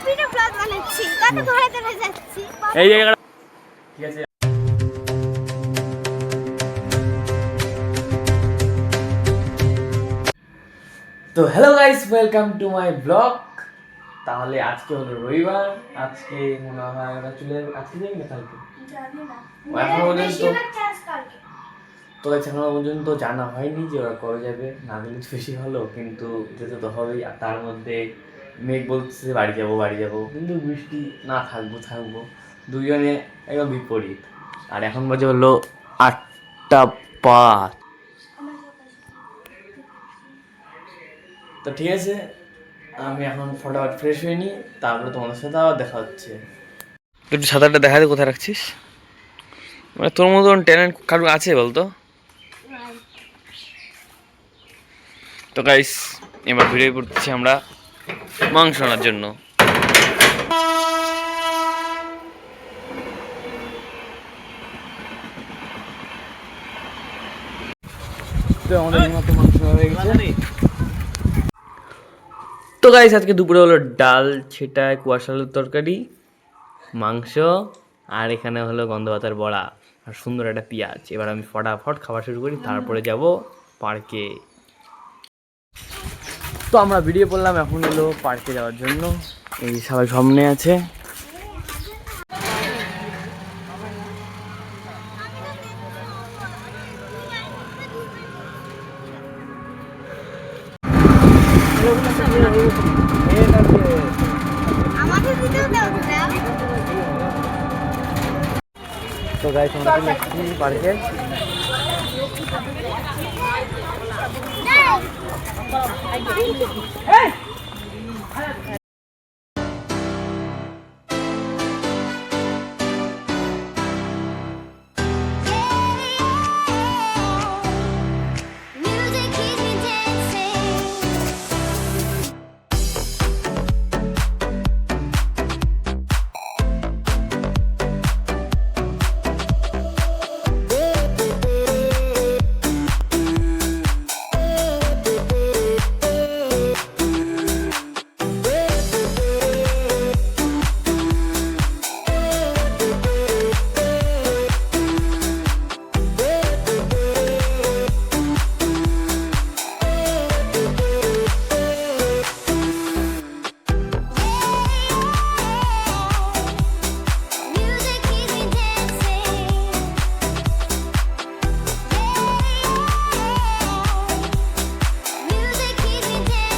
Video blog বানাচ্ছি, কত ঘোরা ধরে যাচ্ছি এই জায়গাটা ঠিক আছে। তো hello guys, welcome to my blog. তাহলে আজকে হলো রবিবার, আজকে মনে হয় ওরা চলে যাবে। আজকে যাবি না কালকে? জানি না এখনো পর্যন্ত চান্স কালকে তো এখনো পর্যন্ত জানা হয়নি যে ওরা কবে যাবে। না গেলে বেশি ভালো, কিন্তু যেতে তো হবেই। আর তার মধ্যে মেঘ বলছে বাড়ি যাবো, কিন্তু বৃষ্টি না থাকবো দুজনে একদম বিপরীত। আর এখন বাজে হলো 8:05। তো ঠিক আছে, আমি এখন ফটাফট ফ্রেশ হয়ে নিই, তারপরে তোমাদের সাথে আবার দেখা হচ্ছে। একটু সাঁতারটা দেখা দে, কোথায় রাখছিস? মানে তোর মতন ট্যালেন্ট কারো আছে বলতো? তো গাইস, এবার ভিডিও করতেছি আমরা মাংস আনার জন্য। তো আমাদের মতো মাংস হয়ে গেছে। তো গাইস, আজকে দুপুরে হলো ডাল, ছেটায় কুয়াশা আলুর তরকারি, মাংস, আর এখানে হলো গন্ধ ভাতার বড়া আর সুন্দর একটা পেঁয়াজ। এবার আমি ফটাফট খাওয়া শুরু করি, তারপরে যাব পার্কে। তো আমরা বেরিয়ে পড়লাম এখন হলো পার্কে যাওয়ার জন্য। এই সবাই সামনে আছে। আমাদের ভিডিও দাও না। তো গাইস, আমরা চলে এসেছি পার্কে। Music keeps me dancing. Music keeps me dancing. Music keeps me dancing.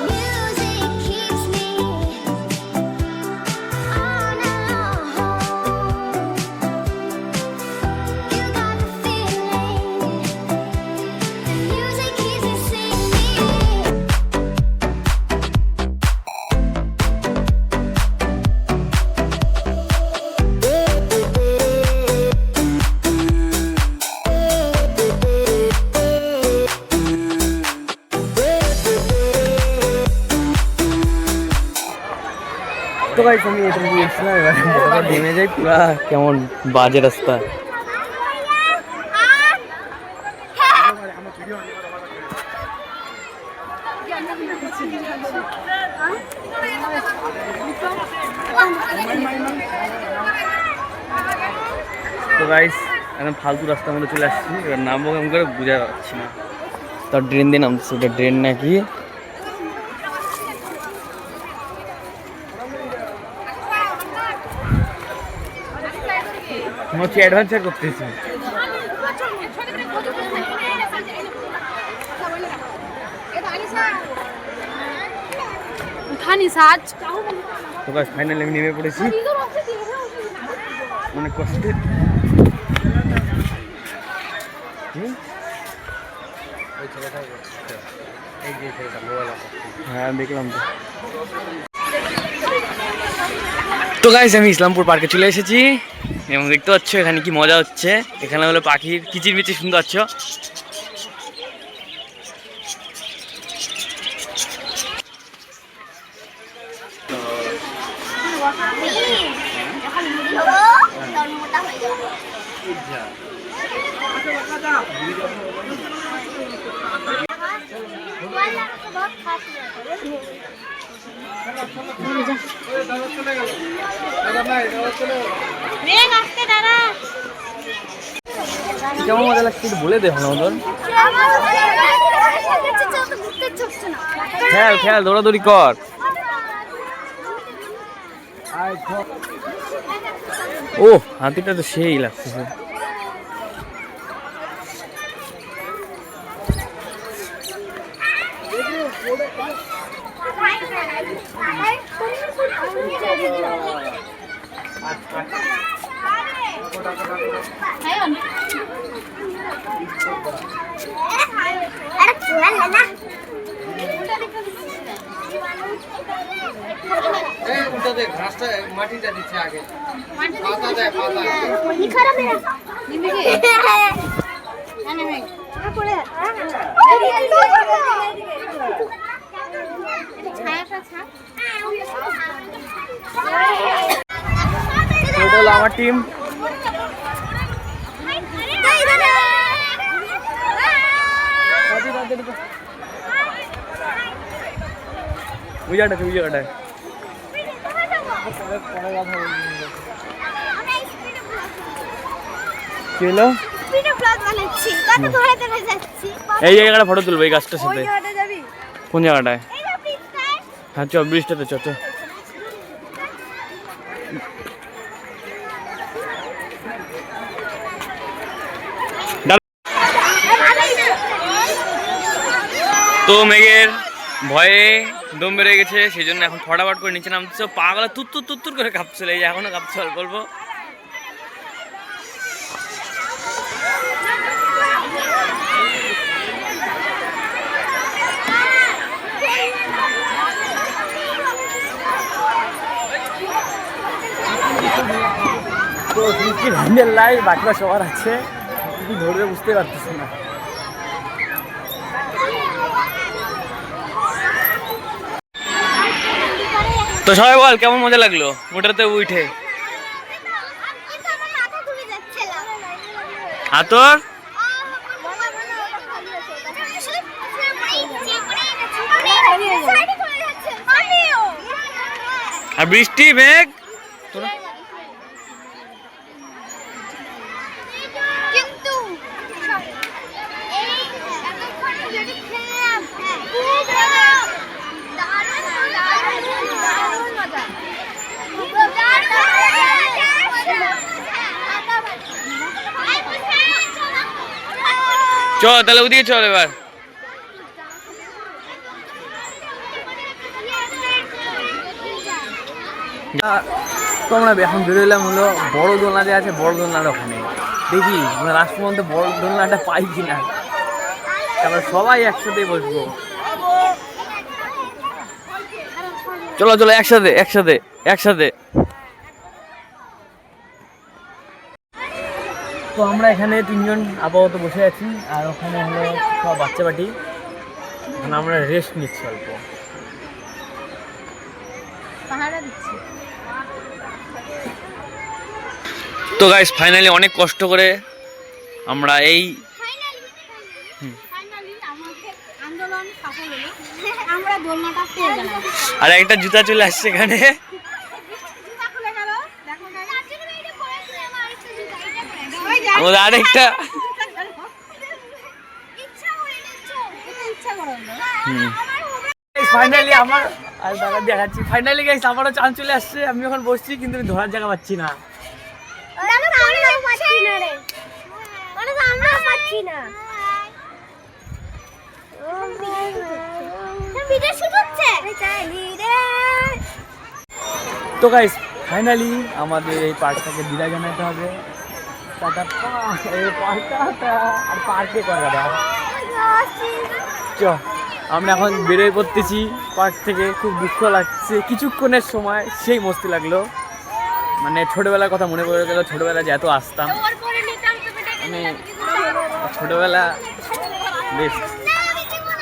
Music keeps me on alone. You got the feeling. The music keeps me singing. তো গাইস, আমি এটা দিয়ে এসেছিলাম, এবার মোটরটা নেমে যাই। পুরা কেমন বাজে রাস্তা। তো গাইস, একদম ফালতু রাস্তার মধ্যে চলে আসছি। এবার নামবো কেমন করে বোঝা যাচ্ছে না। তার ড্রেন দিয়ে নামছে, ওটা ড্রেন নাকি? মনে হচ্ছে অ্যাডভেঞ্চার করতেছি। তো গাইস, ফাইনালি আমি নেমে পড়েছি অনেক কষ্টে। হ্যাঁ, দেখলাম তো। তো গাইস, আমি ইসলামপুর পার্কে চলে এসেছি এবং দেখতে পাচ্ছ এখানে কি মজা হচ্ছে। এখানে হলো পাখির কিচিরমিচির শুনতে পাচ্ছ। যখন মুড়ি হবো তখন মোটা হয়ে যাবো। কেমন মজা লাগছে একটু বলে দে ভালো মতন। খেল খেল দৌড়াদৌড়ি কর। ও হাতিটা তো সেই লাগতেছে। ঘাসটা মাটিটা দিচ্ছে আগে এটা হলো আমার টিম। ওই জায়গাটা ওই জায়গাটায় কি হলো? এই জায়গাটা ফটো তুলবো এই গাছটার সাথে। কোন জায়গাটায়? হ্যাঁ চ ব্রিজটাতে চ চ। তো মেঘের ভয়ে দম বেড়ে গেছে, সেই জন্য এখন ফটাফট করে নিচে নামছে। পাগলা তুত্তুর তুত্তুর করে কাঁপছিল, এই এখনো কাঁপছে অল্প অল্প। তো সৃষ্টি ভান্ডের লাই বাকিরা সবার আছে, কি ধরবে বুঝতে পারতেছি না। তো সবাই বল কেমন মজা লাগলো মোটরতে উঠে? হাতর আর বৃষ্টি মেঘ কিন্তু চল তাহলে ওদিকে চল এবার। তো আমরা এখন বেরোলাম হলো বড় দোলনা যে আছে বড় দোলনার ওখানে, দেখি আমরা লাস্ট পর্যন্ত বড় দোলনাটা পাই কিনা, তারপর সবাই একসাথে বসবো। চলো চলো একসাথে একসাথে একসাথে। তো আমরা এখানে তিনজন আপাতত বসে আছি, আর ওখানে হলো সব বাচ্চা পাটি, মানে আমরা রেস্ট নিচ্ছি অল্প। তো গাইস ফাইনালি অনেক কষ্ট করে আমরা এই আর একটা জুতা চলে আসছে এখানে। আরেকটা ফাইনালি আমার আর দাদা দেখাচ্ছি, ফাইনালি গাইস আমারও চান্স চলে আসছে। আমি এখন বসছি কিন্তু আমি ধরার জায়গা পাচ্ছি না। তো গাইস ফাইনালি আমাদের এই পার্কটাকে বিদায় জানাতে হবে। আর পার্কে করা চ আমরা এখন বেরোয় পড়তেছি পার্ক থেকে। খুব দুঃখ লাগছে, কিছুক্ষণের সময় সেই মস্তি লাগলো, মানে ছোটবেলার কথা মনে পড়ে গেল। ছোটবেলা যে এত আসতাম, মানে ছোটবেলা বেশ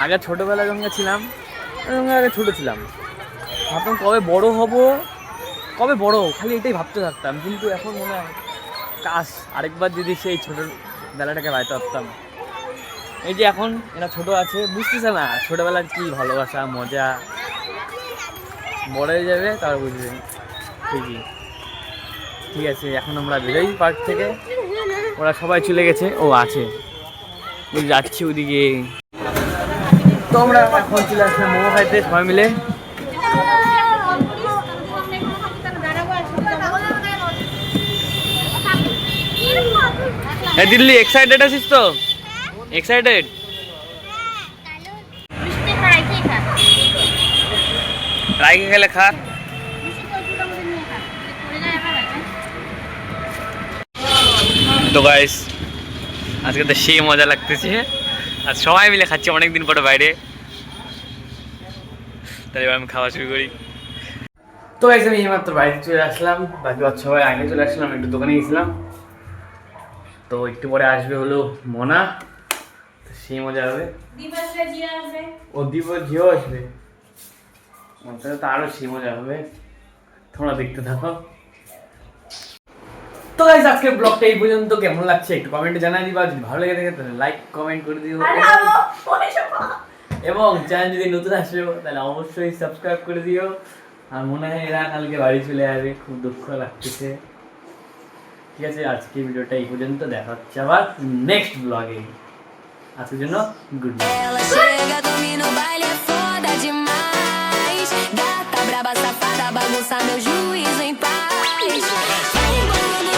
আগে ছোটবেলা যখন ছিলাম আগে ছোট ছিলাম, ভাবতাম কবে বড় হব কবে বড় খালি এটাই ভাবতে থাকতাম, কিন্তু এখন মনে হয় কাশ আরেকবার যদি সেই ছোট বেলাটাকে পাইতে পারতাম। এই যে এখন এরা ছোট আছে, বুঝতেছে না ছোটবেলার কি ভালোবাসা মজা, বড় হয়ে যাবে তার বুঝবে ঠিকই। ঠিক আছে, এখন আমরা বেরোই পার্ক থেকে, ওরা সবাই চলে গেছে, ও আছে যাচ্ছি ওদিকে। তো আমরা এখন চলে আসলাম মোমো খাইতে সবাই মিলে। হ্যাঁ দিল্লি, এক্সাইটেড আছিস তো? এক্সাইটেড? রাইকে খেলে খা। তো গাইস আজকে তো সেই মজা লাগতেছে, আর সবাই মিলে খাচ্ছি অনেকদিন পরে বাইরে। তাহলে এবার আমি খাওয়া শুরু করি। তো গাইস আমি এইমাত্র বাড়িতে চলে আসলাম, বাকি সবাই আগে চলে আসলাম, একটু দোকানে গেছিলাম। তো একটু পরে আসবে হলো মোনা, সেই মজা হবে। ও দীপ ঝিও আসবে, তাহলে তো আরো সেই মজা হবে, তোমরা দেখতে থাকো। তো গাইস আজকের ব্লগটা এই পর্যন্ত, কেমন লাগছে একটু কমেন্টে জানাই দিবা, যদি ভালো লেগে থাকে তাহলে লাইক কমেন্ট করে দিও, এবং চ্যানেল যদি নতুন আসবে তাহলে অবশ্যই সাবস্ক্রাইব করে দিও। আর মনে হয় এরা কালকে বাড়ি চলে যাবে, খুব দুঃখ লাগতেছে। ঠিক আছে, আজকে ভিডিওটা এই পর্যন্ত, দেখা হচ্ছে আবার নেক্সট ব্লগে। আজকের জন্য good night. Ela chega, domina o baile, é foda demais. Gata, braba, safada, bagunça meu juízo em paz. Vai embolando